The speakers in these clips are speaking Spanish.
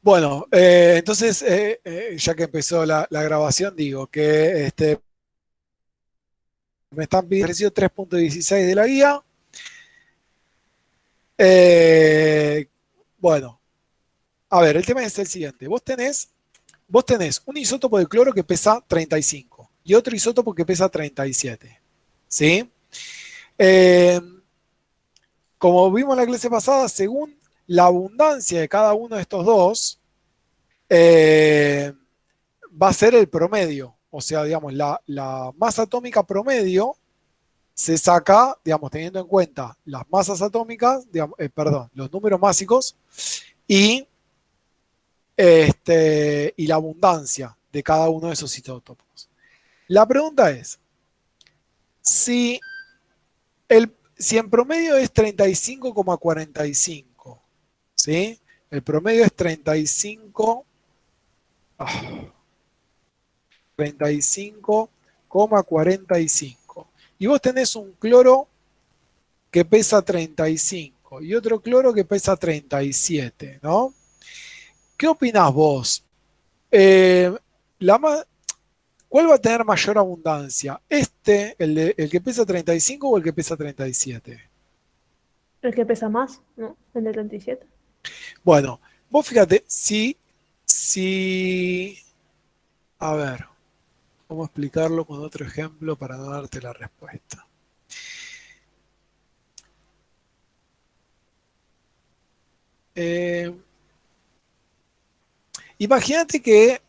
Bueno, entonces, ya que empezó la grabación, digo que me están pidiendo el ejercicio 3.16 de la guía. Eh, bueno, a ver, el tema es el siguiente. Vos tenés un isótopo de cloro que pesa 35 y otro isótopo que pesa 37. ¿Sí? Eh, Como vimos en la clase pasada, según la abundancia de cada uno de estos dos, eh, va a ser el promedio. O sea, digamos, la masa atómica promedio se saca, digamos, teniendo en cuenta las masas atómicas, digamos, perdón, los números másicos y, y la abundancia de cada uno de esos isótopos. La pregunta es, si, si en promedio es 35,45, ¿sí? El promedio es 35,45. Y vos tenés un cloro que pesa 35 y otro cloro que pesa 37, ¿no? ¿Qué opinás vos? Eh, la ma- ¿Cuál va a tener mayor abundancia? ¿El que pesa 35 o el que pesa 37? El que pesa más, ¿no? El de 37. Bueno, vos fíjate, si, a ver, ¿cómo explicarlo con otro ejemplo para no darte la respuesta? Eh, Imagínate que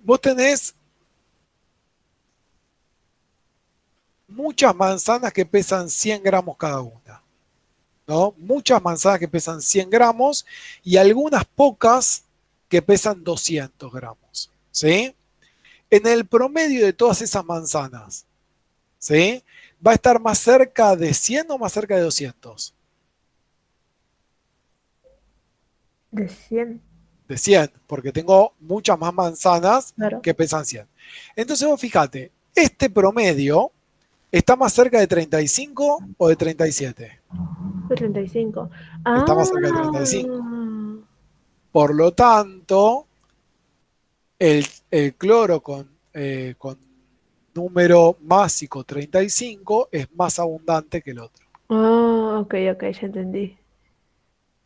vos tenés muchas manzanas que pesan 100 gramos cada una, ¿no? Muchas manzanas que pesan 100 gramos y algunas pocas que pesan 200 gramos, ¿sí? En el promedio de todas esas manzanas, ¿sí? ¿Va a estar más cerca de 100 o más cerca de 200? De 100. De 100, porque tengo muchas más manzanas Claro. que pesan 100. Entonces vos fíjate, este promedio está más cerca de 35 o de 37. De 35. Está Ah, más cerca de 35. Por lo tanto, el cloro con número másico 35 es más abundante que el otro. ah, ok, ok, ya entendí.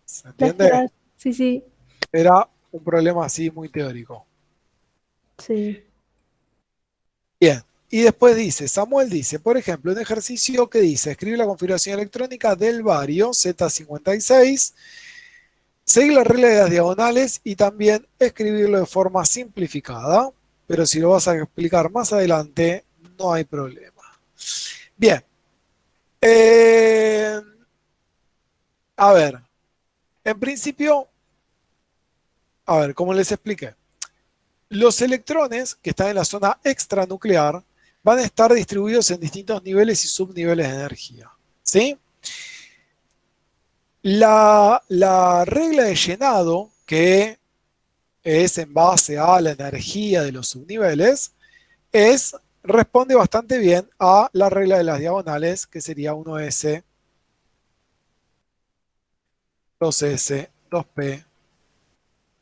¿Se entiende? Gracias. Sí, sí, Era un problema así muy teórico. sí. Bien. Y después dice, Samuel dice, por ejemplo, un ejercicio que dice, escribe la configuración electrónica del vario Z56, seguir la regla de las diagonales y también escribirlo de forma simplificada, pero si lo vas a explicar más adelante, no hay problema. Bien. Eh, a ver, en principio, a ver, como les expliqué, los electrones que están en la zona extranuclear van a estar distribuidos en distintos niveles y subniveles de energía. ¿Sí? La regla de llenado, que es en base a la energía de los subniveles, responde bastante bien a la regla de las diagonales, que sería 1s, 2s, 2p,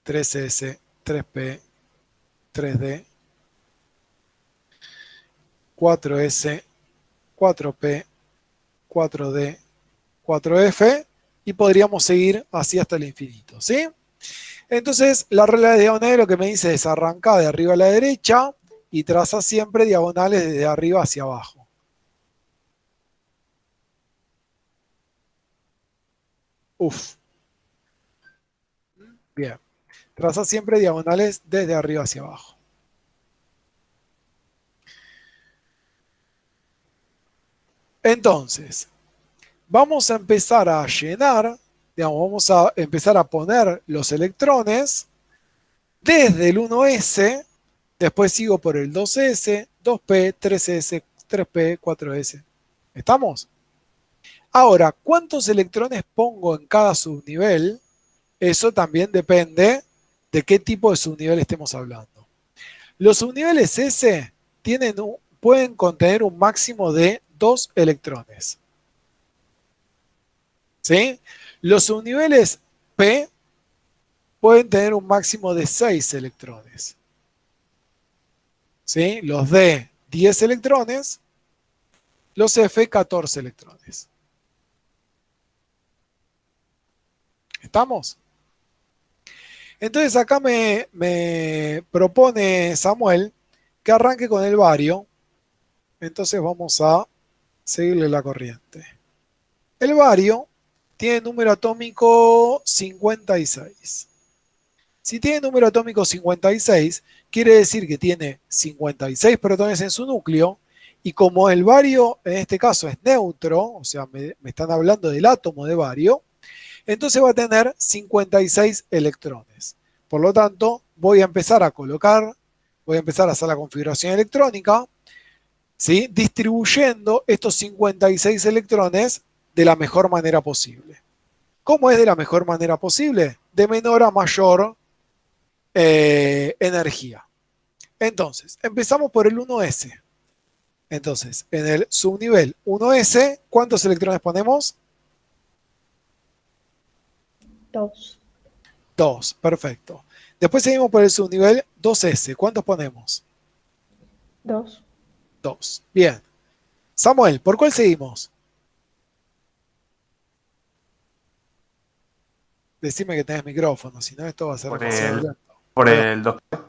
3s, 3p, 3d, 4s, 4p, 4d, 4f, y podríamos seguir así hasta el infinito, ¿sí? Entonces, la regla de diagonales lo que me dice es arrancar de arriba a la derecha y traza siempre diagonales desde arriba hacia abajo. Uf, bien. Traza siempre diagonales desde arriba hacia abajo. Entonces, vamos a empezar a llenar, digamos, vamos a empezar a poner los electrones desde el 1s, después sigo por el 2s, 2p, 3s, 3p, 4s. ¿Estamos? Ahora, ¿cuántos electrones pongo en cada subnivel? Eso también depende de qué tipo de subnivel estemos hablando. Los subniveles S pueden contener un máximo de 2 electrones. ¿Sí? Los subniveles P pueden tener un máximo de 6 electrones. ¿Sí? Los D, 10 electrones. Los F, 14 electrones. ¿Estamos? Entonces acá me propone Samuel que arranque con el bario. Entonces vamos a seguirle la corriente. El bario tiene número atómico 56. Si tiene número atómico 56, quiere decir que tiene 56 protones en su núcleo, y como el bario en este caso es neutro, o sea, me están hablando del átomo de bario, entonces va a tener 56 electrones. Por lo tanto, voy a empezar a colocar, voy a empezar a hacer la configuración electrónica, ¿sí? Distribuyendo estos 56 electrones de la mejor manera posible. ¿Cómo es de la mejor manera posible? De menor a mayor energía. Entonces, empezamos por el 1s. Entonces, en el subnivel 1s, ¿cuántos electrones ponemos? 2. 2, perfecto. Después seguimos por el subnivel 2s. ¿Cuántos ponemos? 2. 2. Bien. Samuel, ¿por cuál seguimos? Decime que tenés micrófono, si no esto va a ser Por demasiado el, lento. por A ver, el 2P.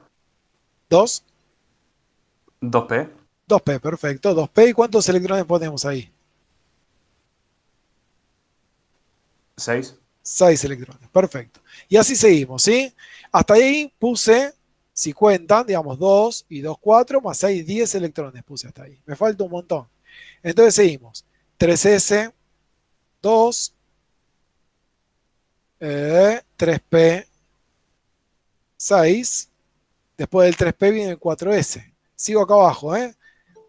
2, 2P. 2p, perfecto. 2p, ¿y cuántos electrones ponemos ahí? 6. 6 electrones, perfecto. Y así seguimos, ¿sí? Hasta ahí puse, si cuentan, digamos 2 y 2, 4, más 6, 10 electrones puse hasta ahí. Me falta un montón. Entonces seguimos. 3s, 2, 3p, 6. Después del 3p viene el 4s. Sigo acá abajo,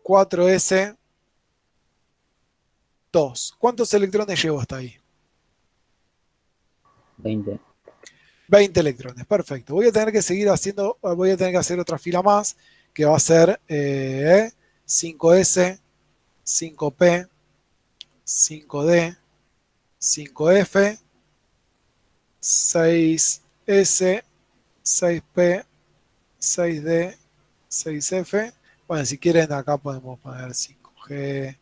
4s, 2. ¿Cuántos electrones llevo hasta ahí? 20. 20 electrones, perfecto. Voy a tener que seguir haciendo, voy a tener que hacer otra fila más, que va a ser 5S, 5P, 5D, 5F, 6S, 6P, 6D, 6F. Bueno, si quieren acá podemos poner 5G,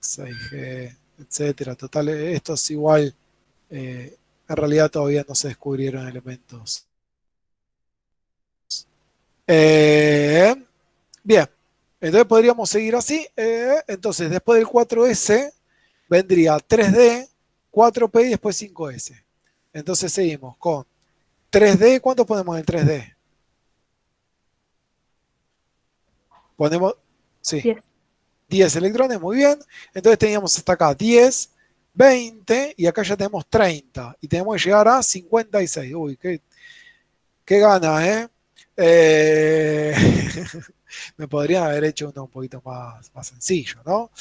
6G, etcétera. Total, esto es igual. En realidad todavía no se descubrieron elementos. Bien, entonces podríamos seguir así. Entonces, después del 4S vendría 3D, 4P y después 5S. Entonces seguimos con 3D. ¿Cuántos ponemos en 3D? Ponemos, sí, 10. 10 electrones, muy bien. Entonces teníamos hasta acá 10, 20 y acá ya tenemos 30. Y tenemos que llegar a 56. Uy, qué gana, ¿eh? Me podrían haber hecho uno un poquito más sencillo, ¿no?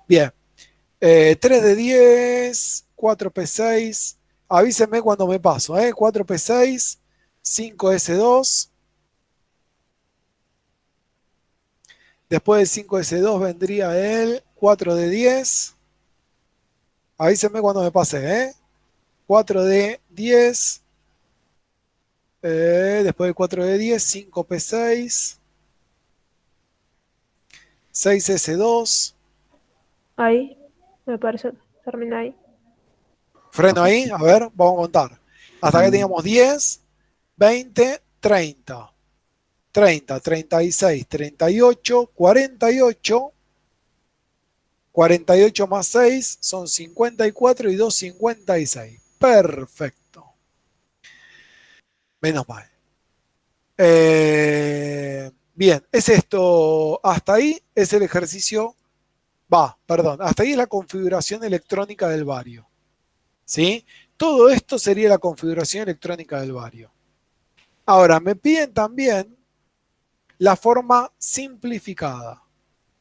Bien. 3 de 10, 4P6. Avísenme cuando me paso, 4P6, 5S2. Después del 5S2 vendría el 4 de 10. Avísenme cuando me pase, 4 de 10. Después del 4 de 10, 5P6. 6S2. Ahí. Me parece. Termina ahí. Freno ahí, a ver, vamos a contar. Hasta que teníamos 10, 20, 30. 30, 36, 38, 48. 48 más 6 son 54 y 2, 56. Perfecto. Menos mal. Bien, es esto. Hasta ahí es el ejercicio. Perdón. Hasta ahí es la configuración electrónica del bario. ¿Sí? Todo esto sería la configuración electrónica del bario. Ahora, me piden también la forma simplificada.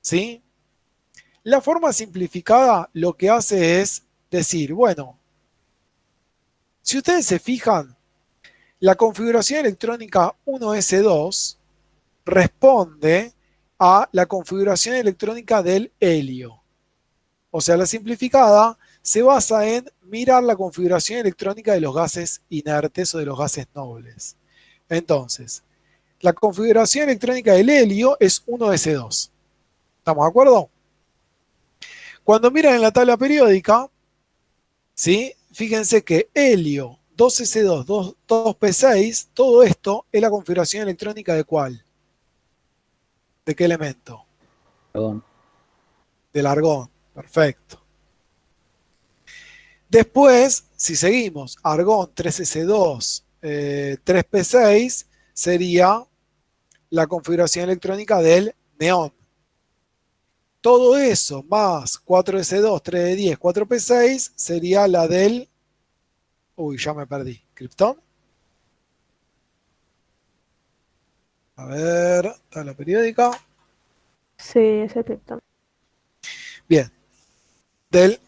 ¿Sí? La forma simplificada lo que hace es decir, bueno, si ustedes se fijan, la configuración electrónica 1S2 responde a la configuración electrónica del helio. o sea, la simplificada, se basa en mirar la configuración electrónica de los gases inertes o de los gases nobles. Entonces, la configuración electrónica del helio es 1s2. ¿Estamos de acuerdo? Cuando miran en la tabla periódica, ¿sí? Fíjense que helio, 2s2, 2p6, todo esto es la configuración electrónica ¿de cuál? ¿De qué elemento? Perdón. Del argón. Perfecto. Después, si seguimos, argón 3s2, 3p6, sería la configuración electrónica del neón. Todo eso más 4s2, 3d10, 4p6 sería la del... Uy, ya me perdí. ¿Krypton? A ver, tabla periódica. Sí, es el Krypton. Bien. Del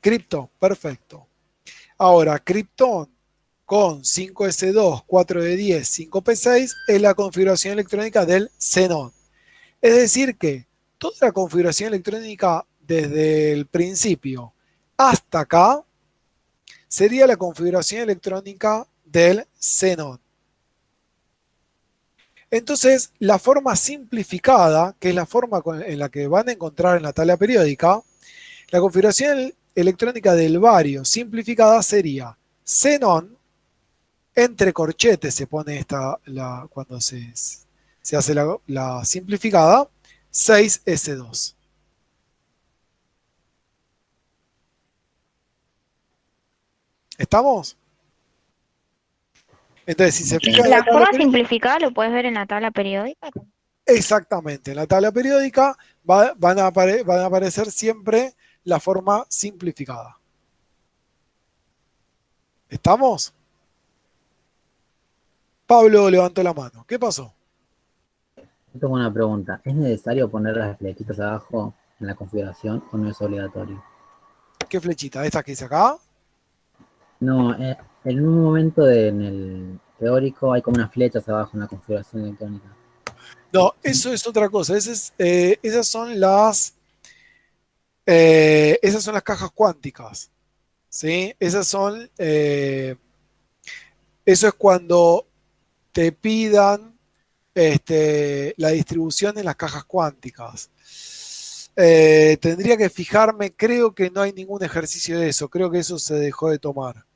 Krypton, perfecto. Ahora, Krypton con 5s2, 4d10, 5p6 es la configuración electrónica del xenón. Es decir que toda la configuración electrónica desde el principio hasta acá sería la configuración electrónica del xenón. Entonces, la forma simplificada, que es la forma en la que van a encontrar en la tabla periódica, la configuración electrónica del bario simplificada sería xenón, entre corchetes se pone cuando se hace la simplificada, 6s2. ¿Estamos? Entonces, si se fijan en la La tabla forma periódica, simplificada lo puedes ver en la tabla periódica. exactamente, en la tabla periódica van a aparecer siempre la forma simplificada. ¿Estamos? Pablo levantó la mano. ¿Qué pasó? Yo tengo una pregunta. ¿Es necesario poner las flechitas abajo en la configuración o no es obligatorio? ¿Qué flechita? ¿Esta que dice acá? No, en un momento en el teórico hay como unas flechas abajo en la configuración electrónica. No, eso es otra cosa. Esas son las cajas cuánticas. ¿Sí? Eso es cuando te pidan la distribución en las cajas cuánticas. Tendría que fijarme, creo que no hay ningún ejercicio de eso, creo que eso se dejó de tomar.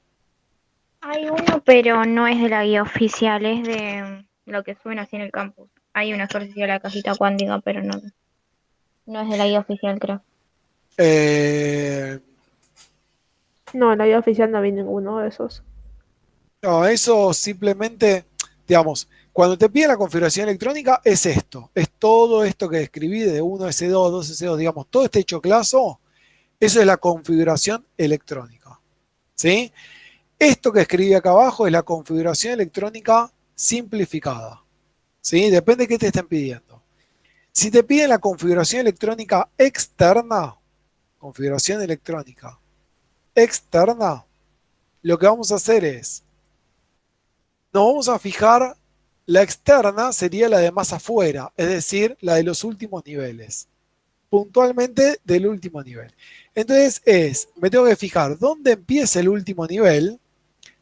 Hay uno, pero no es de la guía oficial, es de lo que suena así en el campus. Hay un ejercicio de la cajita cuántica, pero no es de la guía oficial, creo. Eh, No, en la guía oficial no vi ninguno de esos. no, eso simplemente, digamos, cuando te piden la configuración electrónica es esto, es todo esto que describí de 1S2, 2S2, digamos, todo este choclazo, eso es la configuración electrónica. ¿Sí? Esto que escribí acá abajo es la configuración electrónica simplificada. ¿Sí? Depende de qué te estén pidiendo. Si te piden la configuración electrónica externa, lo que vamos a hacer es, nos vamos a fijar, la externa sería la de más afuera, es decir, la de los últimos niveles, puntualmente del último nivel. Entonces me tengo que fijar dónde empieza el último nivel.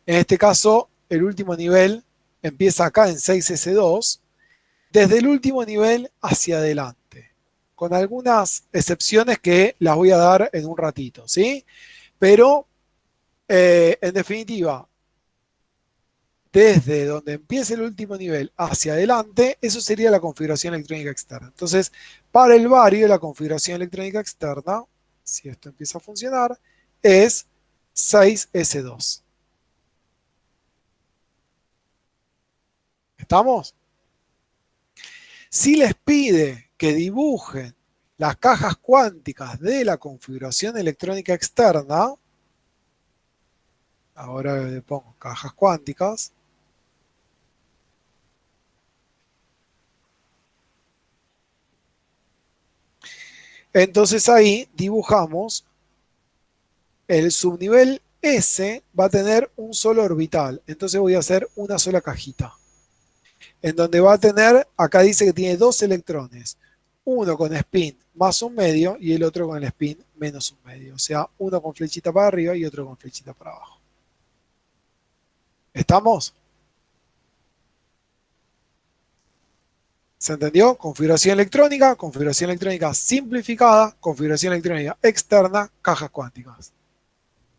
En este caso, el último nivel empieza acá en 6S2, desde el último nivel hacia adelante, con algunas excepciones que las voy a dar en un ratito, ¿sí? Pero, en definitiva, desde donde empieza el último nivel hacia adelante, eso sería la configuración electrónica externa. Entonces, para el bario, la configuración electrónica externa, si esto empieza a funcionar, es 6S2. ¿Estamos? Si les pide que dibujen las cajas cuánticas de la configuración electrónica externa, ahora le pongo cajas cuánticas, entonces ahí dibujamos el subnivel S, va a tener un solo orbital, entonces voy a hacer una sola cajita, en donde va a tener, acá dice que tiene 2 electrones, uno con spin más un medio y el otro con el spin menos un medio. O sea, uno con flechita para arriba y otro con flechita para abajo. ¿Estamos? ¿Se entendió? Configuración electrónica simplificada, configuración electrónica externa, cajas cuánticas.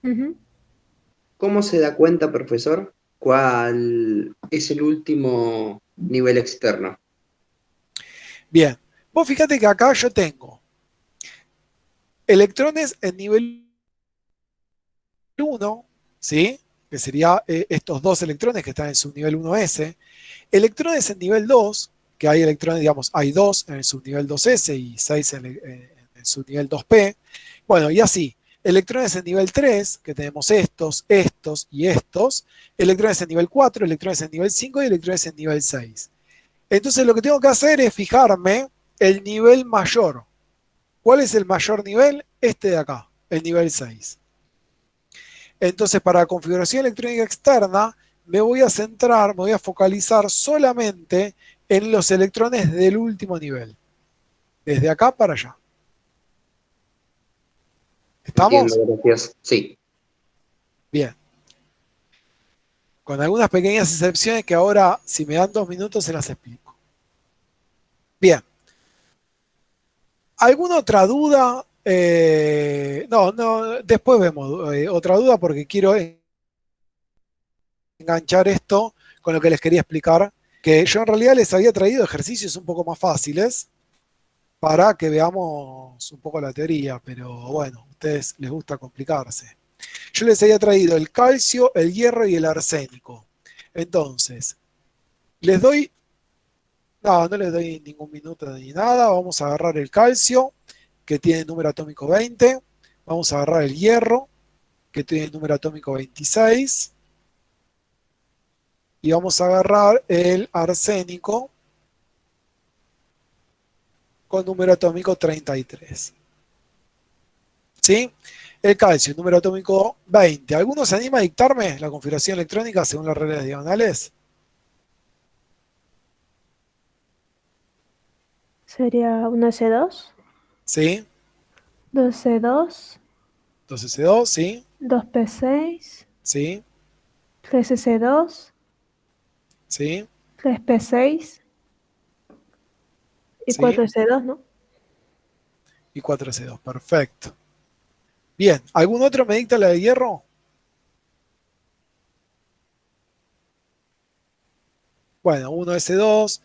Ujú. ¿Cómo se da cuenta, profesor, cuál es el último nivel externo? Bien, vos fíjate que acá yo tengo electrones en nivel 1, ¿sí? Que sería estos dos electrones que están en subnivel 1s. Electrones en nivel 2, que hay electrones, digamos, hay 2 en el subnivel 2s y 6 en el subnivel 2p. Bueno, y así. Electrones en nivel 3, que tenemos estos, estos y estos. Electrones en nivel 4, electrones en nivel 5 y electrones en nivel 6. Entonces lo que tengo que hacer es fijarme el nivel mayor. ¿Cuál es el mayor nivel? Este de acá, el nivel 6. Entonces, para la configuración electrónica externa, me voy a centrar, me voy a focalizar solamente en los electrones del último nivel. Desde acá para allá. ¿Estamos? Entiendo, gracias. Sí. Bien. Con algunas pequeñas excepciones que ahora, si me dan 2 minutos, se las explico. Bien. ¿Alguna otra duda? No, después vemos otra duda porque quiero enganchar esto con lo que les quería explicar, que yo en realidad les había traído ejercicios un poco más fáciles para que veamos un poco la teoría, pero bueno, a ustedes les gusta complicarse. Yo les había traído el calcio, el hierro y el arsénico. Entonces, les doy, no les doy ningún minuto ni nada, vamos a agarrar el calcio, que tiene número atómico 20, vamos a agarrar el hierro, que tiene número atómico 26, y vamos a agarrar el arsénico con número atómico 33. ¿Sí? El calcio, número atómico 20. ¿Alguno se anima a dictarme la configuración electrónica según las reglas diagonales? Sería un S2, ¿Sí? 2C2, 2S2, ¿sí? 2P6, ¿Sí? 3S2, ¿Sí? 3P6 y ¿Sí? 4S2, ¿no? Y 4S2, perfecto. Bien, ¿algún otro me dicta la de hierro? Bueno, 1S2,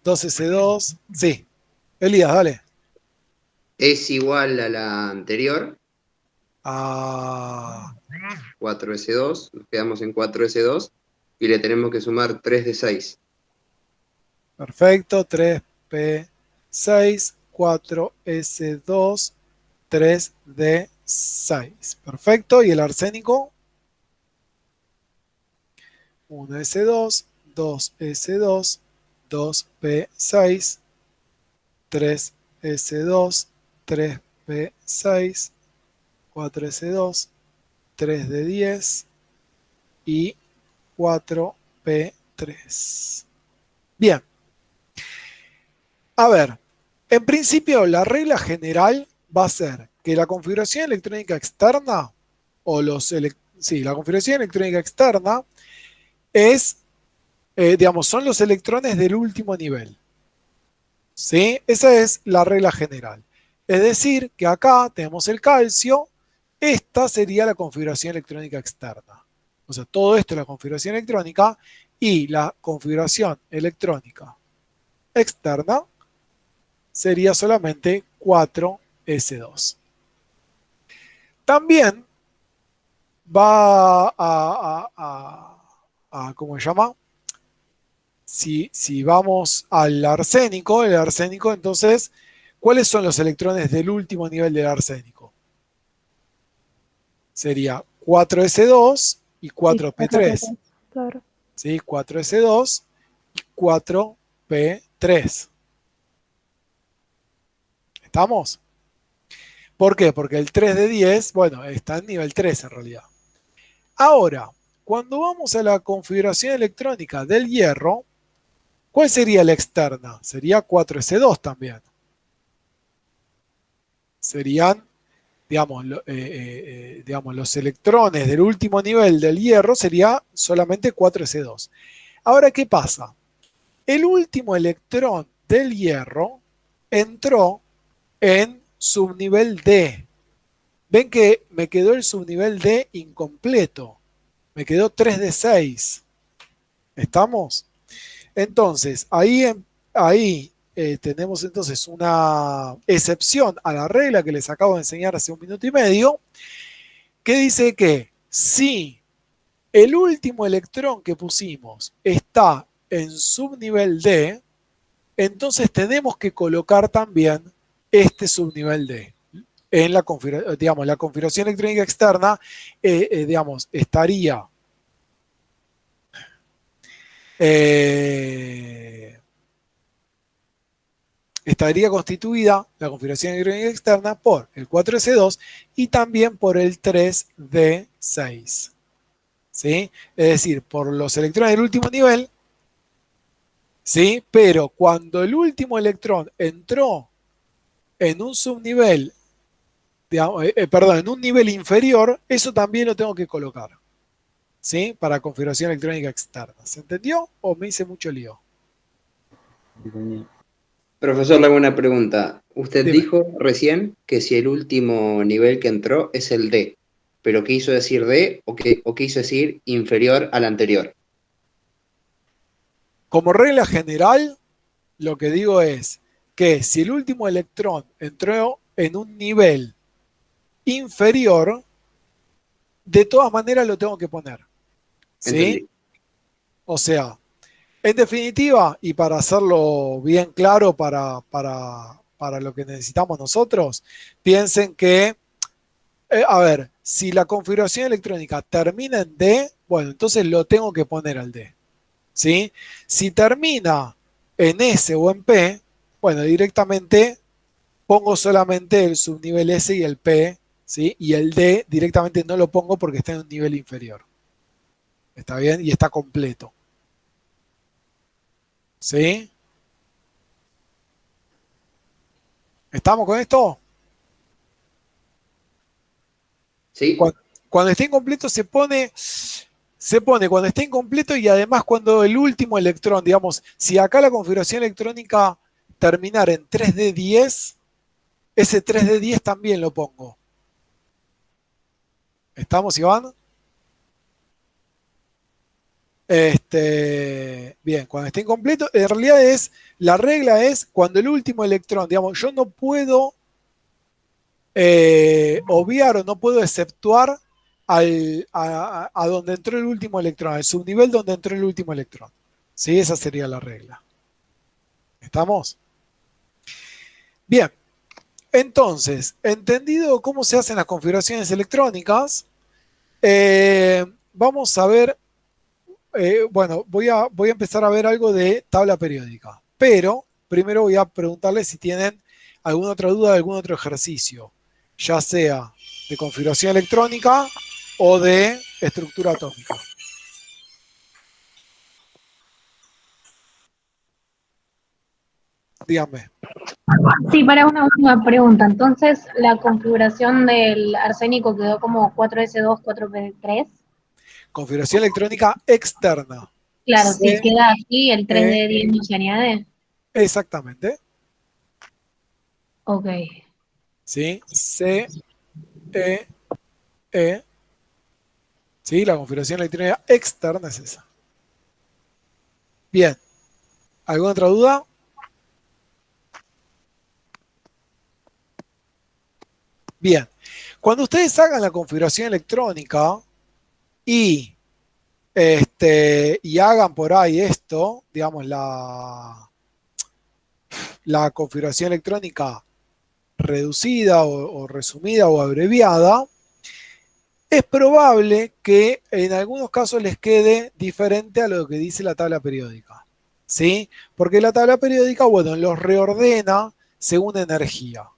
2S2, sí. Elías, dale. Es igual a la anterior, Ah, 4S2, nos quedamos en 4S2, y le tenemos que sumar 3 de 6. perfecto, 3P6, 4S2, 3D6. Perfecto, ¿y el arsénico? 1S2, 2S2, 2P6, 3S2, 3P6, 4S2, 3D10 y 4P3. Bien. A ver, en principio la regla general va a ser que la configuración electrónica externa o la configuración electrónica externa es, digamos, son los electrones del último nivel. ¿Sí? Esa es la regla general. Es decir, que acá tenemos el calcio, esta sería la configuración electrónica externa. O sea, todo esto es la configuración electrónica y la configuración electrónica externa sería solamente 4S2. También va ¿cómo se llama? Si vamos al arsénico, el arsénico, entonces, ¿cuáles son los electrones del último nivel del arsénico? Sería 4S2 y 4P3. Claro. ¿Sí? 4S2 y 4P3. ¿Estamos? ¿Por qué? Porque el 3 de 10, bueno, está en nivel 3 en realidad. Ahora, cuando vamos a la configuración electrónica del hierro, ¿cuál sería la externa? Sería 4S2 también. serían, digamos, digamos, los electrones del último nivel del hierro sería solamente 4s2. Ahora, ¿qué pasa? El último electrón del hierro entró en subnivel D. Ven que me quedó el subnivel D incompleto. Me quedó 3 de 6. ¿Estamos? Entonces, ahí tenemos entonces una excepción a la regla que les acabo de enseñar hace 1 minuto y medio, que dice que si el último electrón que pusimos está en subnivel D, entonces tenemos que colocar también este subnivel D. En la configuración electrónica externa, digamos, estaría constituida la configuración electrónica externa por el 4s2 y también por el 3d6. ¿Sí? Es decir, por los electrones del último nivel, ¿sí? Pero cuando el último electrón entró en un subnivel, digamos, perdón, en un nivel inferior, eso también lo tengo que colocar, ¿sí? Para configuración electrónica externa. ¿Se entendió o me hice mucho lío? Profesor, le hago una pregunta. Usted Dime. dijo recién que si el último nivel que entró es el D, pero ¿quiso decir D o quiso decir inferior al anterior? Como regla general, lo que digo es que si el último electrón entró en un nivel inferior, de todas maneras lo tengo que poner. ¿Sí? Entendí. O sea, en definitiva, y para hacerlo bien claro para lo que necesitamos nosotros, piensen que, a ver, si la configuración electrónica termina en D, bueno, entonces lo tengo que poner al D. ¿Sí? Si termina en S o en P, bueno, directamente pongo solamente el subnivel S y el P, ¿sí? Y el D directamente no lo pongo porque está en un nivel inferior. ¿Está bien? Y está completo. ¿Sí? ¿Estamos con esto? ¿Sí? Cuando esté incompleto se pone cuando esté incompleto y además cuando el último electrón, digamos, si acá la configuración electrónica terminara en 3D10, ese 3D10 también lo pongo. ¿Estamos, Iván? Bien, cuando esté incompleto, en realidad la regla es cuando el último electrón, digamos, yo no puedo obviar o no puedo exceptuar a donde entró el último electrón, al subnivel donde entró el último electrón. ¿Sí? Esa sería la regla. ¿Estamos? Bien. Entonces, entendido cómo se hacen las configuraciones electrónicas, vamos a ver, bueno, voy a empezar a ver algo de tabla periódica, pero primero voy a preguntarles si tienen alguna otra duda de algún otro ejercicio, ya sea de configuración electrónica o de estructura atómica. Díganme. Sí, para una última pregunta. Entonces, ¿la configuración del arsénico quedó como 4s2, 4p3? Configuración electrónica externa. Claro, si C, queda así, el E, 3d10 no se añade. exactamente. Ok. ¿Sí? C, E, E. ¿Sí? La configuración electrónica externa es esa. Bien. ¿Alguna otra duda? Bien. Cuando ustedes hagan la configuración electrónica y hagan por ahí esto, digamos, la configuración electrónica reducida o resumida o abreviada, es probable que en algunos casos les quede diferente a lo que dice la tabla periódica. ¿Sí? Porque la tabla periódica, bueno, los reordena según energía.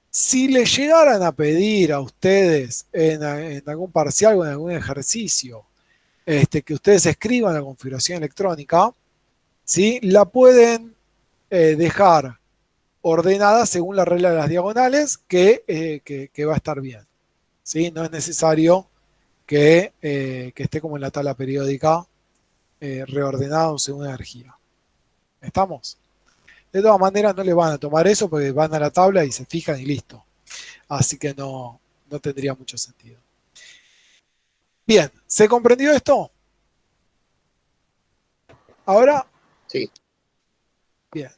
Si les llegaran a pedir a ustedes en algún parcial o en algún ejercicio que ustedes escriban la configuración electrónica, ¿sí? La pueden dejar ordenada según la regla de las diagonales, que va a estar bien. ¿Sí? No es necesario que esté como en la tabla periódica, reordenado según energía. ¿Estamos? De todas maneras, no le van a tomar eso porque van a la tabla y se fijan y listo. Así que no tendría mucho sentido. Bien, ¿se comprendió esto? Ahora, Sí. bien.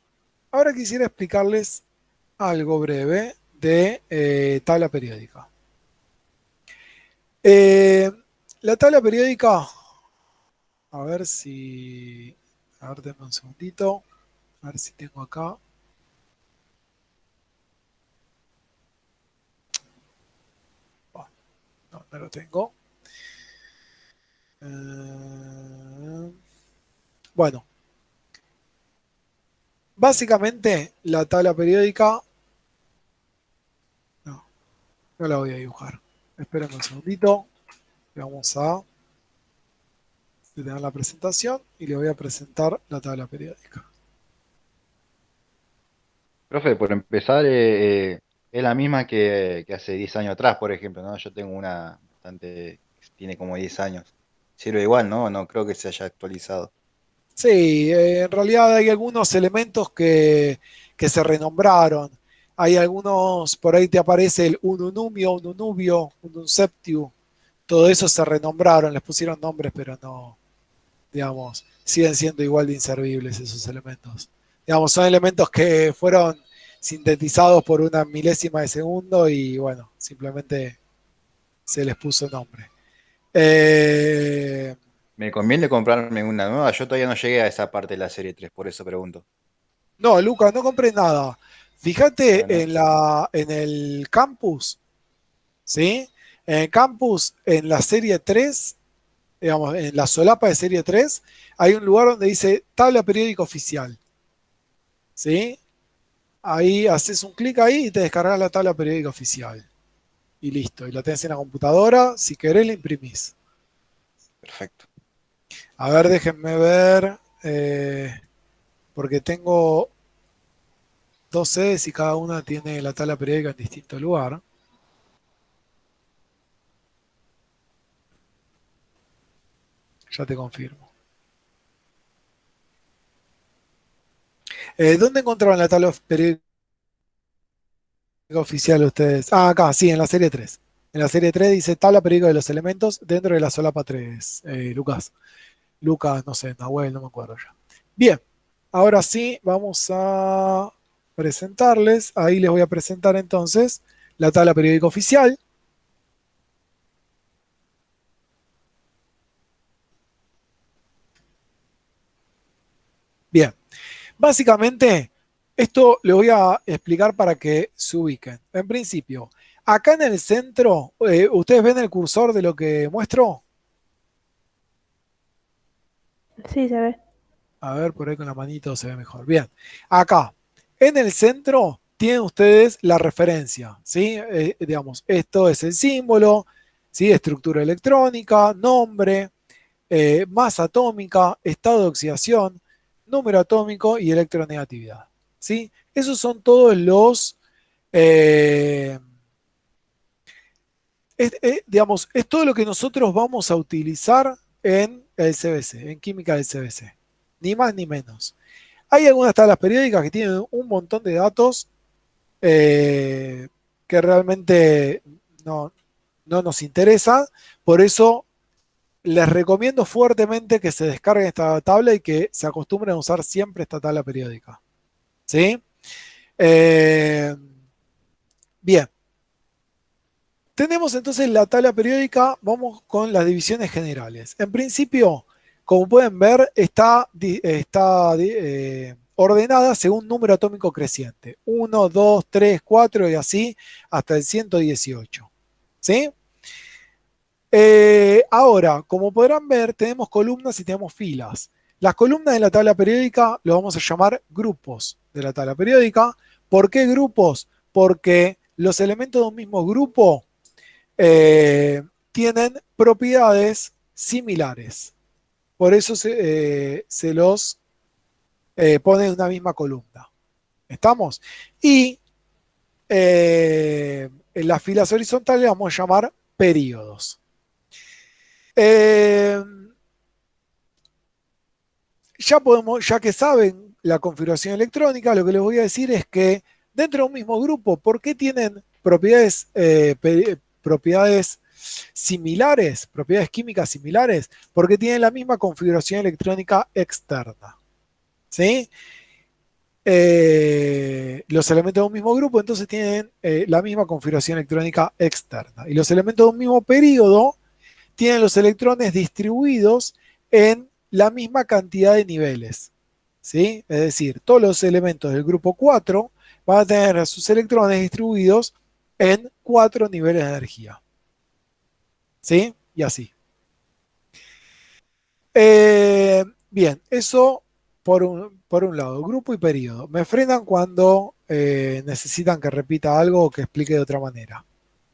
Ahora quisiera explicarles algo breve de tabla periódica. La tabla periódica, a ver, denme un segundito, a ver si tengo acá. Bueno, no lo tengo. Bueno, básicamente la tabla periódica, no la voy a dibujar. Esperen un segundito. Vamos a detener la presentación y le voy a presentar la tabla periódica. Profe, por empezar, es la misma que hace 10 años atrás, por ejemplo, ¿no? Yo tengo una bastante, tiene como 10 años. Sirve igual, ¿no? No creo que se haya actualizado. Sí, en realidad hay algunos elementos que se renombraron. Hay algunos, por ahí te aparece el ununumio, ununubio, ununseptiu. Todo eso se renombraron, les pusieron nombres, pero no, digamos, siguen siendo igual de inservibles esos elementos. Digamos, son elementos que fueron sintetizados por una milésima de segundo y bueno, simplemente se les puso nombre. ¿Me conviene comprarme una nueva? Yo todavía no llegué a esa parte de la serie 3, por eso pregunto. No, Lucas, no compré nada. Fíjate Bueno, en el campus, ¿sí? En el campus, en la serie 3, digamos, en la solapa de serie 3, hay un lugar donde dice tabla periódica oficial, ¿sí? Ahí haces un clic ahí y te descargas la tabla periódica oficial. Y listo, y la tenés en la computadora, si querés la imprimís. perfecto. A ver, déjenme ver, porque tengo dos sedes y cada una tiene la tabla periódica en distinto lugar. Ya te confirmo. ¿Dónde encontraron la tabla periódica oficial ustedes? Ah, acá, sí, en la serie 3. En la serie 3 dice tabla periódica de los elementos dentro de la solapa 3. Lucas, no sé, Nahuel, no me acuerdo ya. Bien, ahora sí, vamos a presentarles. Ahí les voy a presentar entonces la tabla periódica oficial. Bien, básicamente esto le voy a explicar para que se ubiquen. En principio, acá en el centro, ¿ustedes ven el cursor de lo que muestro? Sí, se ve. A ver, por ahí con la manito se ve mejor. Bien, acá, en el centro tienen ustedes la referencia, ¿sí? Digamos, esto es el símbolo, ¿sí? Estructura electrónica, nombre, masa atómica, estado de oxidación, número atómico y electronegatividad, ¿sí? Esos son todos los, eh, digamos, es todo lo que nosotros vamos a utilizar en el CBC, en química del CBC, ni más ni menos. Hay algunas tablas periódicas que tienen un montón de datos que realmente no nos interesa, por eso les recomiendo fuertemente que se descarguen esta tabla y que se acostumbren a usar siempre esta tabla periódica. ¿Sí? Bien. Tenemos entonces la tabla periódica, vamos con las divisiones generales. En principio, como pueden ver, está ordenada según número atómico creciente. 1, 2, 3, 4 y así hasta el 118. ¿Sí? Ahora, como podrán ver, tenemos columnas y tenemos filas. Las columnas de la tabla periódica lo vamos a llamar grupos de la tabla periódica. ¿Por qué grupos? Porque los elementos de un mismo grupo tienen propiedades similares. Por eso se los pone en una misma columna. ¿Estamos? Y en las filas horizontales vamos a llamar períodos. Ya que saben la configuración electrónica, lo que les voy a decir es que dentro de un mismo grupo, ¿por qué tienen propiedades similares, propiedades químicas similares? Porque tienen la misma configuración electrónica externa. ¿Sí? Los elementos de un mismo grupo entonces tienen la misma configuración electrónica externa. Y los elementos de un mismo período tienen los electrones distribuidos en la misma cantidad de niveles. ¿Sí? Es decir, todos los elementos del grupo 4 van a tener sus electrones distribuidos en 4 niveles de energía. ¿Sí? Y así. Bien, eso por un lado, grupo y período. Me frenan cuando necesitan que repita algo o que explique de otra manera.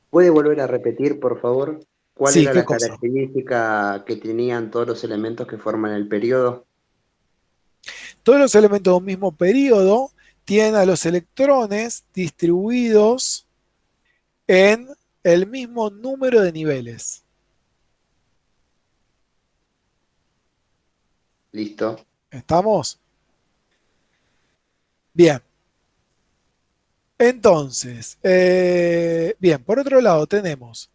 ¿Puede volver a repetir, por favor, cuál Sí, era ¿qué la cosa? característica que tenían todos los elementos que forman el periodo? Todos los elementos de un mismo período tienen a los electrones distribuidos en el mismo número de niveles. Listo. ¿Estamos? Bien. Entonces, bien, por otro lado tenemos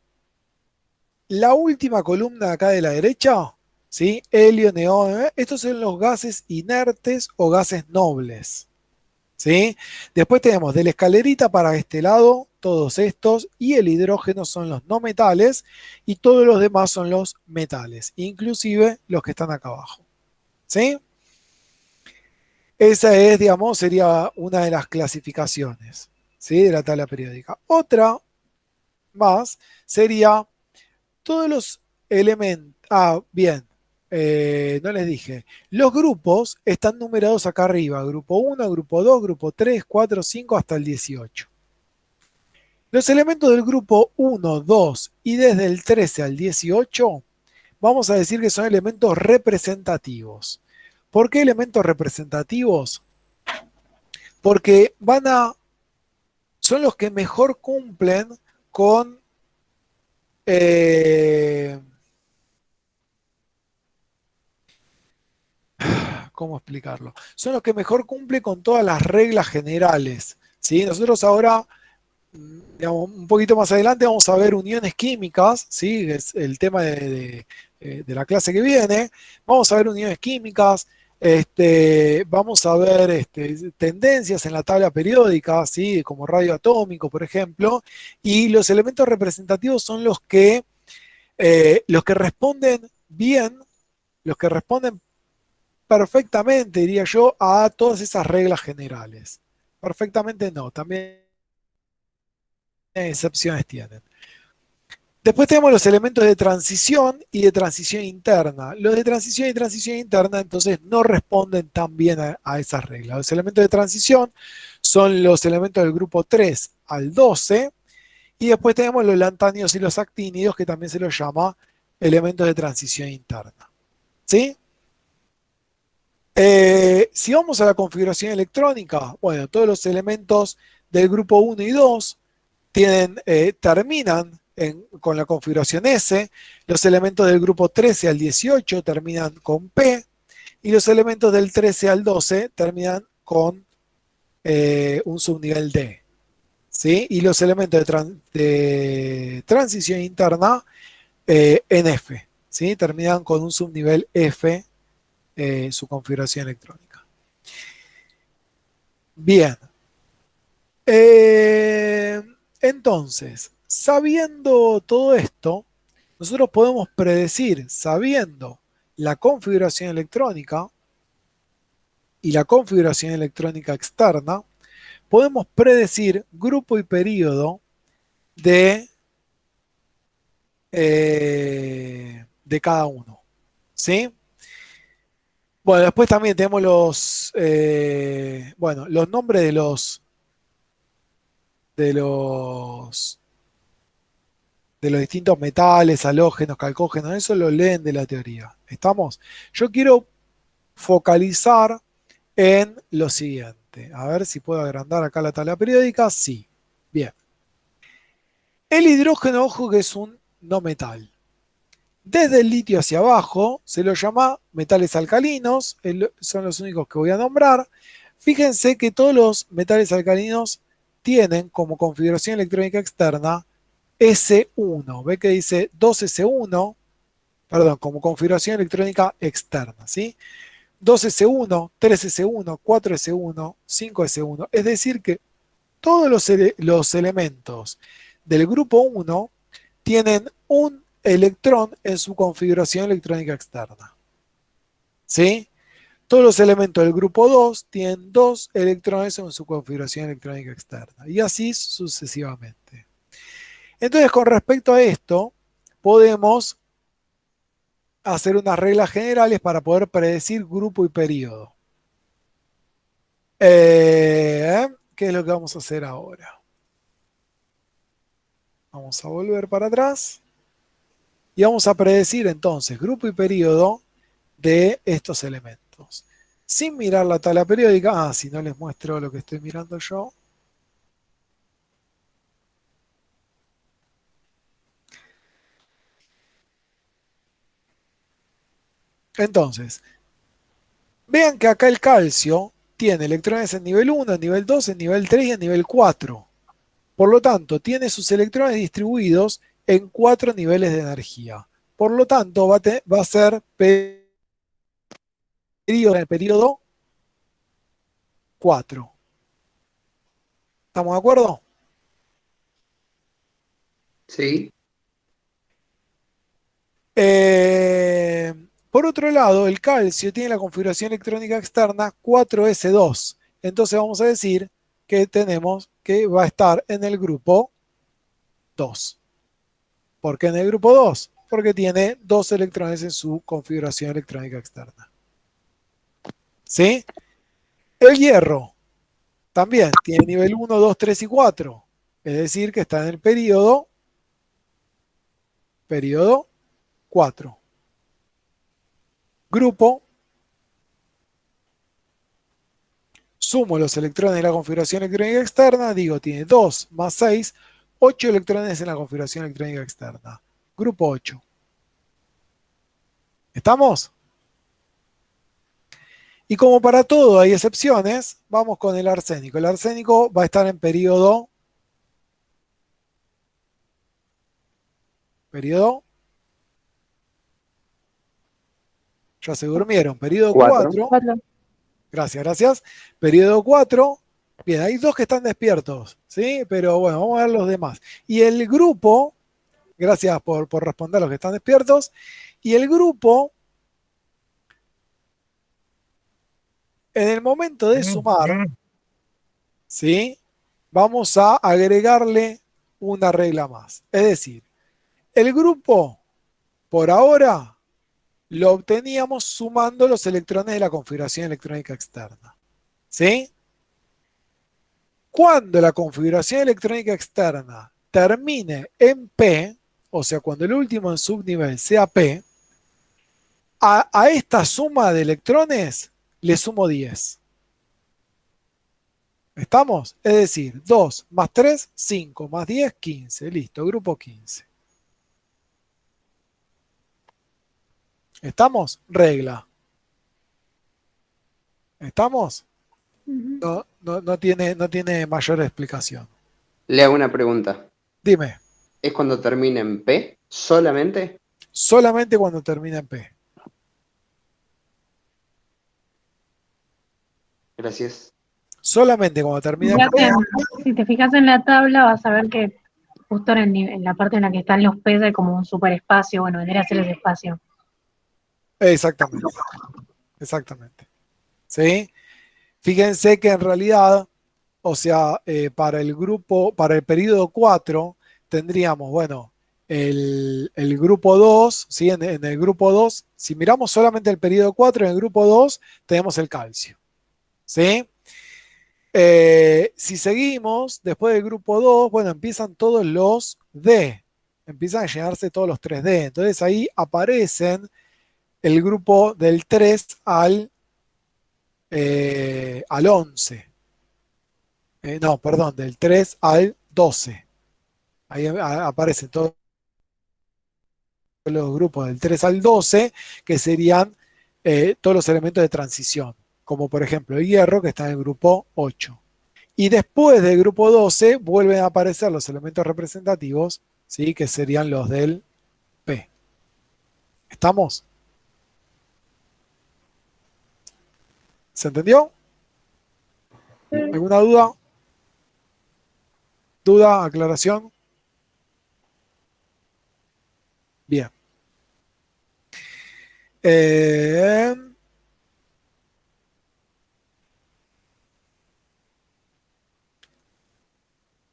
la última columna de acá de la derecha, ¿sí? Helio, neón, estos son los gases inertes o gases nobles, ¿sí? Después tenemos de la escalerita para este lado, todos estos, y el hidrógeno son los no metales, y todos los demás son los metales, inclusive los que están acá abajo, ¿sí? Esa es, digamos, sería una de las clasificaciones, ¿sí? De la tabla periódica. Otra más sería todos los elementos. Ah, bien, no les dije. Los grupos están numerados acá arriba: grupo 1, grupo 2, grupo 3, 4, 5 hasta el 18. Los elementos del grupo 1, 2 y desde el 13 al 18, vamos a decir que son elementos representativos. ¿Por qué elementos representativos? Porque son los que mejor cumplen con ¿cómo explicarlo? Son los que mejor cumplen con todas las reglas generales, ¿sí? Nosotros ahora, digamos, un poquito más adelante vamos a ver uniones químicas, ¿sí? Es el tema de la clase que viene. Vamos a ver uniones químicas, vamos a ver tendencias en la tabla periódica, ¿sí? Como radio atómico, por ejemplo, y los elementos representativos son los que responden bien, los que responden perfectamente, diría yo, a todas esas reglas generales. Perfectamente no, también excepciones tienen. Después tenemos los elementos de transición y de transición interna. Los de transición y transición interna entonces no responden tan bien a esas reglas. Los elementos de transición son los elementos del grupo 3 al 12, y después tenemos los lantánidos y los actínidos, que también se los llama elementos de transición interna. ¿Sí? Si vamos a la configuración electrónica, bueno, todos los elementos del grupo 1 y 2 terminan con la configuración S, los elementos del grupo 13 al 18 terminan con P, y los elementos del 13 al 12 terminan con un subnivel D. ¿Sí? Y los elementos de transición interna en F, ¿sí? Terminan con un subnivel F, su configuración electrónica. Bien. Entonces, sabiendo todo esto, nosotros podemos predecir, sabiendo la configuración electrónica y la configuración electrónica externa, podemos predecir grupo y período de cada uno. ¿Sí? Bueno, después también tenemos los nombres de los distintos metales, halógenos, calcógenos, eso lo leen de la teoría. ¿Estamos? Yo quiero focalizar en lo siguiente. suficiente. A ver si puedo agrandar acá la tabla periódica. Sí. Bien. El hidrógeno, ojo que es un no metal. Desde el litio hacia abajo se lo llama metales alcalinos, son los únicos que voy a nombrar. Fíjense que todos los metales alcalinos tienen como configuración electrónica externa S1. ¿Ve que dice 2S1? Perdón, como configuración electrónica externa, ¿sí? 2S1, 3S1, 4S1, 5S1. Es decir que todos los elementos del grupo 1 tienen un electrón en su configuración electrónica externa. ¿Sí? Todos los elementos del grupo 2 tienen 2 electrones en su configuración electrónica externa. Y así sucesivamente. Entonces, con respecto a esto, podemos hacer unas reglas generales para poder predecir grupo y periodo. ¿Qué es lo que vamos a hacer ahora? Vamos a volver para atrás. Y vamos a predecir entonces grupo y periodo de estos elementos. Sin mirar la tabla periódica. Si no les muestro lo que estoy mirando yo. Entonces, vean que acá el calcio tiene electrones en nivel 1, en nivel 2, en nivel 3 y en nivel 4. Por lo tanto, tiene sus electrones distribuidos en 4 niveles de energía. Por lo tanto, va a ser periodo en el periodo 4. ¿Estamos de acuerdo? Sí. Por otro lado, el calcio tiene la configuración electrónica externa 4s2. Entonces vamos a decir que tenemos que va a estar en el grupo 2. ¿Por qué en el grupo 2? Porque tiene 2 electrones en su configuración electrónica externa. ¿Sí? El hierro también tiene nivel 1, 2, 3 y 4. Es decir, que está en el periodo 4. Grupo. Sumo los electrones de la configuración electrónica externa. Digo, tiene 2 más 6, 8 electrones en la configuración electrónica externa. Grupo 8. ¿Estamos? Y como para todo hay excepciones, vamos con el arsénico. El arsénico va a estar en periodo. Ya se durmieron. Periodo 4. 4. Gracias. Periodo 4. Bien, hay 2 que están despiertos, ¿sí? Pero bueno, vamos a ver los demás. Y el grupo, gracias por responder a los que están despiertos, y el grupo, en el momento de sumar, ¿sí? Vamos a agregarle una regla más. Es decir, el grupo, por ahora, lo obteníamos sumando los electrones de la configuración electrónica externa. ¿Sí? Cuando la configuración electrónica externa termine en P, o sea, cuando el último en subnivel sea P, a esta suma de electrones le sumo 10. ¿Estamos? Es decir, 2 más 3, 5 más 10, 15. Listo, grupo 15. ¿Estamos? Regla. ¿Estamos? No tiene mayor explicación. Le hago una pregunta. Dime. ¿Es cuando termina en P solamente? Solamente cuando termina en P. Gracias. Solamente cuando termina en P. Si te fijas en la tabla, vas a ver que justo en la parte en la que están los P hay como un superespacio. Bueno, vendría a ser ese espacio. Exactamente. ¿Sí? Fíjense que en realidad, o sea, para el periodo 4, tendríamos, bueno, el grupo 2, ¿sí? En el grupo 2, si miramos solamente el periodo 4, en el grupo 2 tenemos el calcio. ¿Sí? Si seguimos, después del grupo 2, bueno, empiezan todos los D. Empiezan a llenarse todos los 3D. Entonces ahí aparecen el grupo del 3 al 11. No, perdón, del 3 al 12. Ahí aparecen todos los grupos del 3 al 12, que serían todos los elementos de transición, como por ejemplo el hierro, que está en el grupo 8. Y después del grupo 12 vuelven a aparecer los elementos representativos, ¿sí? Que serían los del P. ¿Estamos? ¿Se entendió? ¿Alguna duda? ¿Duda? ¿Aclaración? Bien.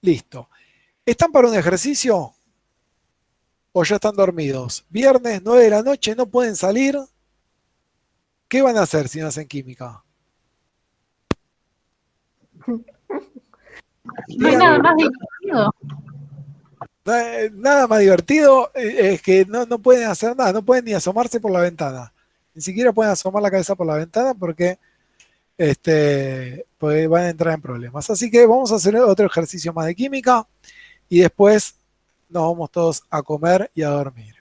Listo. ¿Están para un ejercicio o ya están dormidos? Viernes, 9 de la noche, no pueden salir. ¿Qué van a hacer si no hacen química? No hay nada más divertido. Nada más divertido, es que no pueden hacer nada, no pueden ni asomarse por la ventana. Ni siquiera pueden asomar la cabeza por la ventana porque pues van a entrar en problemas. Así que vamos a hacer otro ejercicio más de química y después nos vamos todos a comer y a dormir.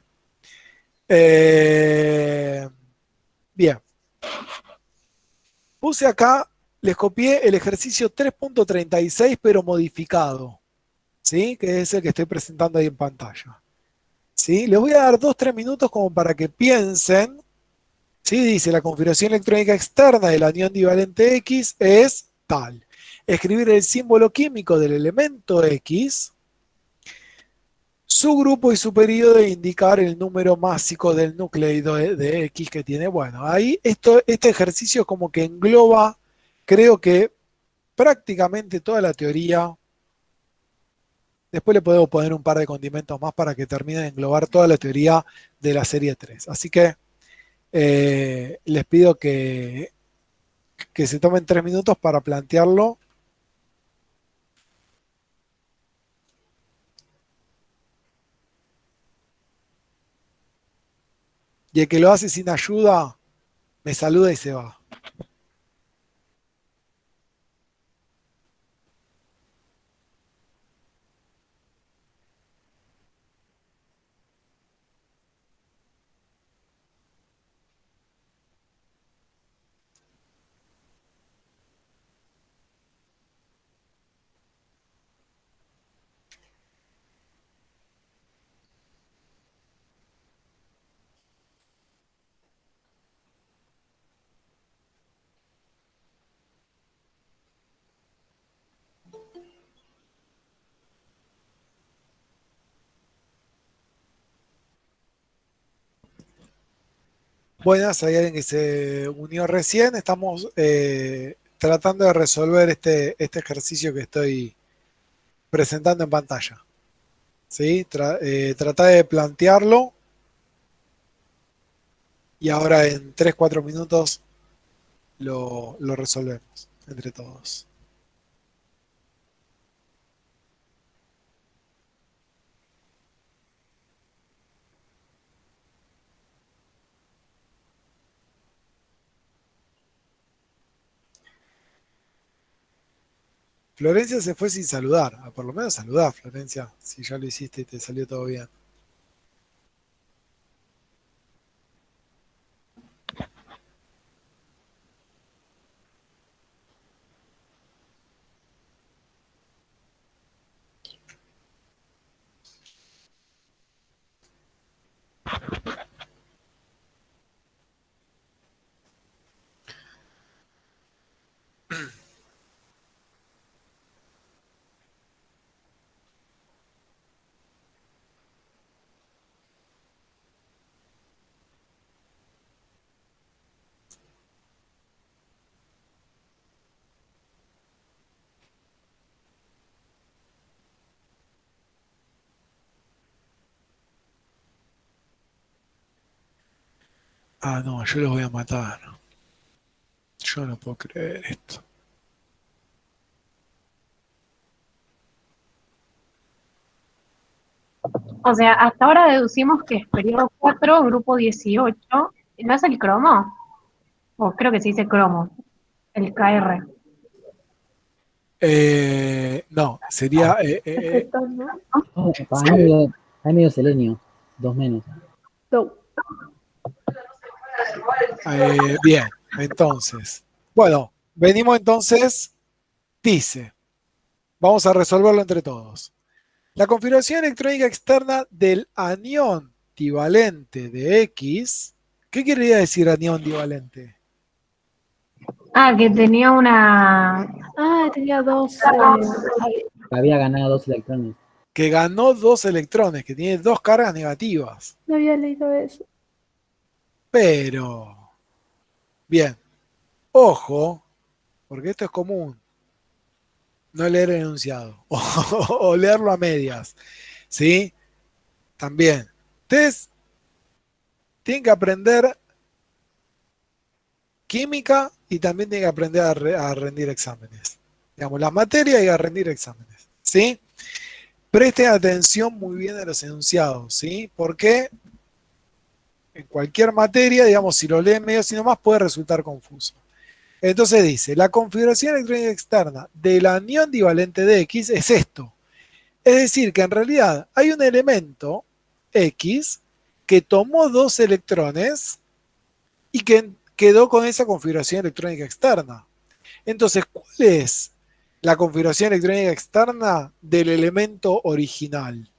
Bien. Puse acá, les copié el ejercicio 3.36 pero modificado, ¿sí? Que es el que estoy presentando ahí en pantalla. ¿Sí? Les voy a dar 2-3 minutos como para que piensen. ¿Sí? Dice, la configuración electrónica externa del anión divalente X es tal. Escribir el símbolo químico del elemento X, su grupo y su periodo e indicar el número másico del nucleido de X que tiene. Bueno, ahí este ejercicio como que engloba, creo que prácticamente toda la teoría. Después le podemos poner un par de condimentos más para que termine de englobar toda la teoría de la serie 3. Así que les pido que se tomen 3 minutos para plantearlo. Y el que lo hace sin ayuda, me saluda y se va. Buenas, hay alguien que se unió recién. Estamos tratando de resolver este ejercicio que estoy presentando en pantalla. ¿Sí? Trata de plantearlo y ahora en 3-4 minutos lo resolvemos entre todos. Florencia se fue sin saludar. Por lo menos saludá, Florencia, si ya lo hiciste y te salió todo bien. Ah, no, yo los voy a matar. Yo no puedo creer esto. O sea, hasta ahora deducimos que es periodo 4, grupo 18. ¿No es el cromo? O creo que se dice cromo, el KR. No, sería. Efectos, ¿no? Oh, hay medio selenio. 2 menos. Do. Bien, entonces. Bueno, venimos entonces. Dice. Vamos a resolverlo entre todos. La configuración electrónica externa del anión divalente de X. ¿Qué querría decir anión divalente? Ah, que tenía una... Ah, tenía dos. Había ganado 2 electrones. Que ganó 2 electrones, que tiene 2 cargas negativas. No había leído eso. Pero, bien, ojo, porque esto es común, no leer el enunciado o leerlo a medias, ¿sí? También, ustedes tienen que aprender química y también tienen que aprender a rendir exámenes. Digamos, las materias y a rendir exámenes, ¿sí? Presten atención muy bien a los enunciados, ¿sí? Porque en cualquier materia, digamos, si lo leen medio así nomás, puede resultar confuso. Entonces dice, la configuración electrónica externa del anión divalente de X es esto. Es decir, que en realidad hay un elemento X que tomó 2 electrones y que quedó con esa configuración electrónica externa. Entonces, ¿cuál es la configuración electrónica externa del elemento original?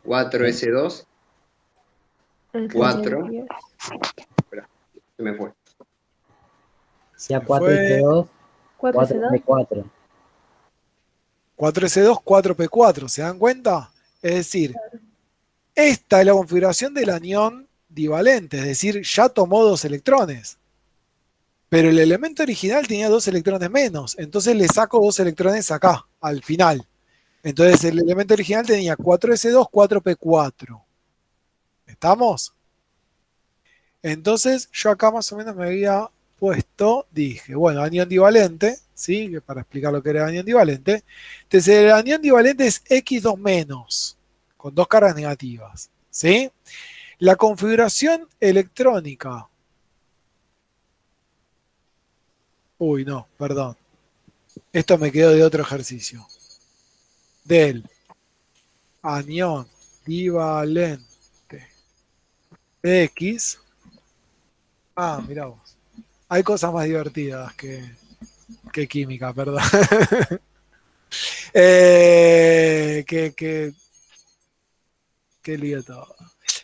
Cuatro S2, El 4. 10. Espera, se me fue. Ya 4S2, 4S2. 4P4. 4S2, 4P4, ¿se dan cuenta? Es decir, esta es la configuración del anión divalente, es decir, ya tomó 2 electrones. Pero el elemento original tenía 2 electrones menos, entonces le saco 2 electrones acá, al final. Entonces el elemento original tenía 4S2, 4P4. ¿Estamos? Entonces yo acá más o menos me había puesto, dije, bueno, anión divalente, ¿sí? Que para explicar lo que era anión divalente. Entonces el anión divalente es X2 menos, con 2 cargas negativas, ¿sí? La configuración electrónica. Uy, no, perdón. Esto me quedó de otro ejercicio. Del anión divalente de X. Ah, mirá vos. Hay cosas más divertidas que química, perdón. Qué lío todo.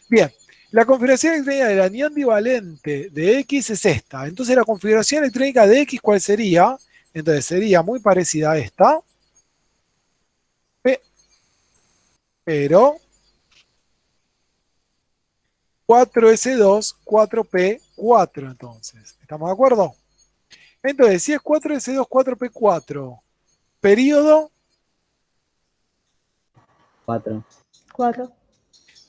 Bien, la configuración electrónica del anión divalente de X es esta. Entonces la configuración electrónica de X, ¿cuál sería? Entonces sería muy parecida a esta, pero 4S2, 4P4 entonces. ¿Estamos de acuerdo? Entonces, si es 4S2, 4P4, periodo, 4. 4.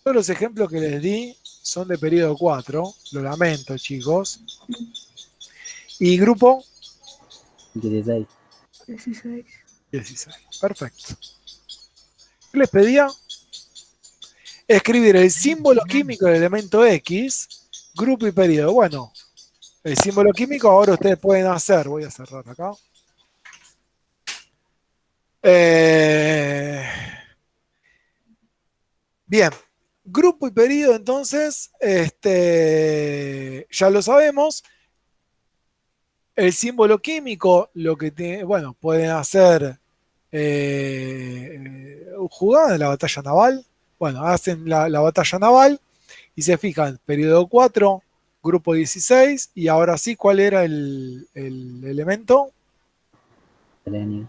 todos los ejemplos que les di son de periodo 4, lo lamento, chicos. Y grupo 16. 16. 16. Perfecto. ¿Qué les pedía? Escribir el símbolo químico del elemento X, grupo y periodo. Bueno, el símbolo químico ahora ustedes pueden hacer. Voy a cerrar acá. Bien. Grupo y periodo, entonces, ya lo sabemos. El símbolo químico, lo que tiene, bueno, pueden hacer jugada en la batalla naval. Bueno, hacen la batalla naval y se fijan, periodo 4, grupo 16, y ahora sí, ¿cuál era el elemento? Selenio.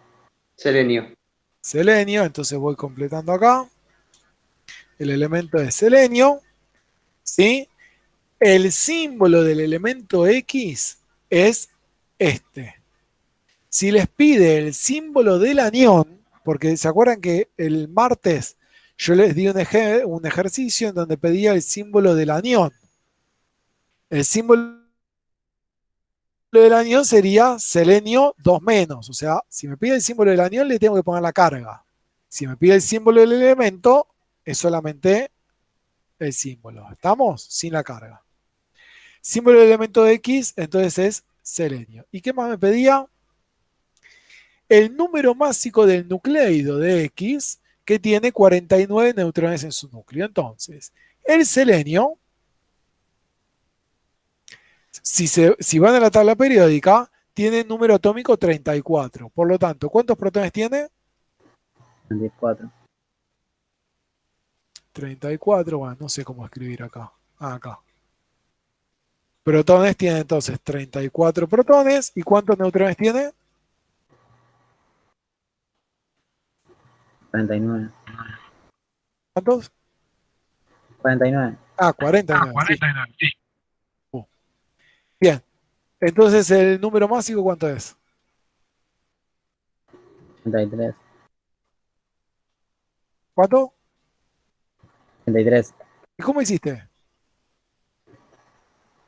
Selenio. Selenio, entonces voy completando acá. El elemento es selenio, ¿sí? El símbolo del elemento X es este. Si les pide el símbolo del anión, porque se acuerdan que el martes yo les di un ejercicio en donde pedía el símbolo del anión. El símbolo del anión sería selenio 2 menos. O sea, si me pide el símbolo del anión, le tengo que poner la carga. Si me pide el símbolo del elemento, es solamente el símbolo. ¿Estamos? Sin la carga. Símbolo del elemento de X, entonces es selenio. ¿Y qué más me pedía? El número másico del nucleido de X, que tiene 49 neutrones en su núcleo. Entonces, el selenio, si van a la tabla periódica, tiene número atómico 34. Por lo tanto, ¿cuántos protones tiene? 34. 34, bueno, no sé cómo escribir acá. Acá. Protones tiene entonces 34 protones. ¿Y cuántos neutrones tiene? 49. ¿Cuántos? 49. Ah, 49. Sí. Bien. Entonces, ¿el número másico cuánto es? 33. ¿Cuánto? 33. ¿Y cómo hiciste?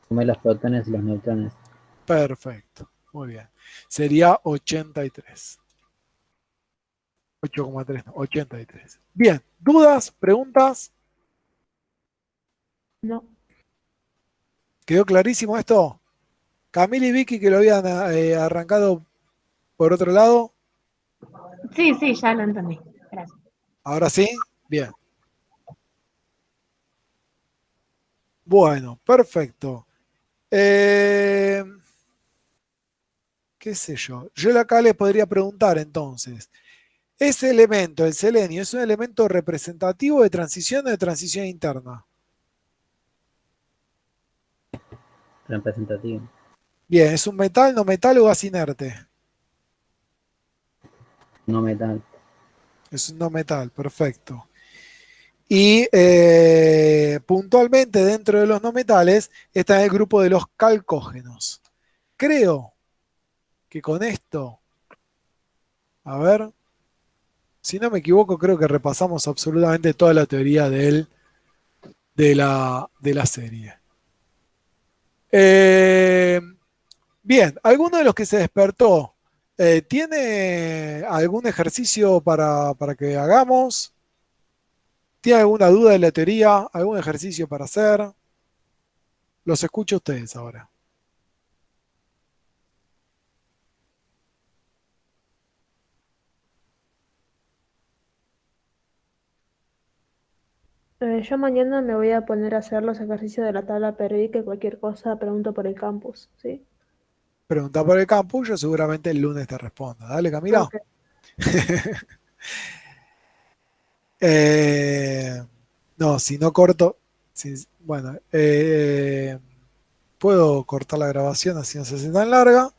Sumé los protones y los neutrones. Perfecto. Muy bien. Sería 83. 8,3, no, 83. Bien. ¿Dudas? ¿Preguntas? No. ¿Quedó clarísimo esto? Camila y Vicky, que lo habían arrancado por otro lado. Sí, sí, ya lo entendí. Gracias. ¿Ahora sí? Bien. Bueno, perfecto. ¿Qué sé yo? Yo acá les podría preguntar entonces, ¿ese elemento, el selenio, es un elemento representativo de transición o de transición interna? Representativo. Bien, ¿es un metal, no metal o gas inerte? No metal. Es un no metal, perfecto. Y puntualmente dentro de los no metales está el grupo de los calcógenos. Creo que con esto, a ver, si no me equivoco, creo que repasamos absolutamente toda la teoría de la serie. Eh, bien, ¿alguno de los que se despertó tiene algún ejercicio para que hagamos? ¿Tiene alguna duda de la teoría? ¿Algún ejercicio para hacer? Los escucho a ustedes ahora. Yo mañana me voy a poner a hacer los ejercicios de la tabla periódica y cualquier cosa pregunto por el campus, ¿sí? Pregunta por el campus, yo seguramente el lunes te responda. Dale, Camila. Ok. Eh, no, si no corto, bueno, puedo cortar la grabación así no se hace tan larga.